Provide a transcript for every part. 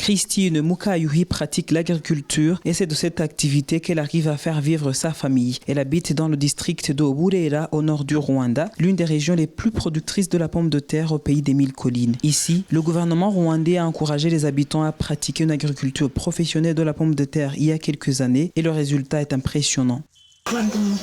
Christine Mukayuhi pratique l'agriculture et c'est de cette activité qu'elle arrive à faire vivre sa famille. Elle habite dans le district de Burera au nord du Rwanda, l'une des régions les plus productrices de la pomme de terre au pays des 1000 collines. Ici, le gouvernement rwandais a encouragé les habitants à pratiquer une agriculture professionnelle de la pomme de terre il y a quelques années et le résultat est impressionnant.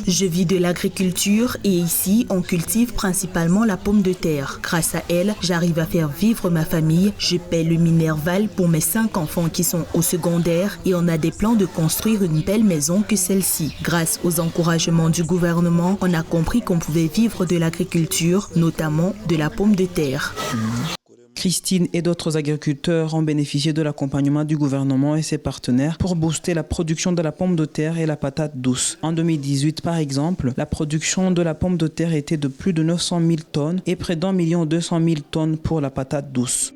Je vis de l'agriculture et ici, on cultive principalement la pomme de terre. Grâce à elle, j'arrive à faire vivre ma famille. Je paie le Minerval pour mes 5 enfants qui sont au secondaire et on a des plans de construire une belle maison que celle-ci. Grâce aux encouragements du gouvernement, on a compris qu'on pouvait vivre de l'agriculture, notamment de la pomme de terre. Christine et d'autres agriculteurs ont bénéficié de l'accompagnement du gouvernement et ses partenaires pour booster la production de la pomme de terre et la patate douce. En 2018, par exemple, la production de la pomme de terre était de plus de 900 000 tonnes et près d'1,2 million tonnes pour la patate douce.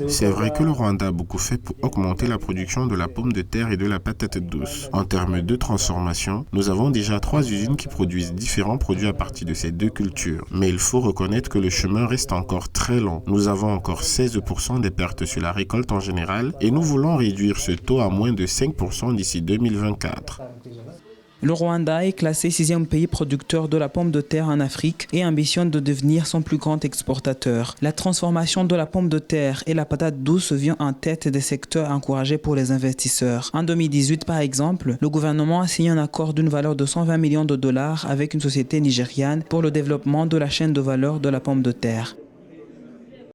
C'est vrai que le Rwanda a beaucoup fait pour augmenter la production de la pomme de terre et de la patate douce. En termes de transformation, nous avons déjà 3 usines qui produisent différents produits à partir de ces 2 cultures. Mais il faut reconnaître que le chemin reste encore très long. Nous avons encore 16% des pertes sur la récolte en général et nous voulons réduire ce taux à moins de 5% d'ici 2024. Le Rwanda est classé 6e pays producteur de la pomme de terre en Afrique et ambitionne de devenir son plus grand exportateur. La transformation de la pomme de terre et la patate douce vient en tête des secteurs encouragés pour les investisseurs. En 2018, par exemple, le gouvernement a signé un accord d'une valeur de 120 millions de dollars avec une société nigériane pour le développement de la chaîne de valeur de la pomme de terre.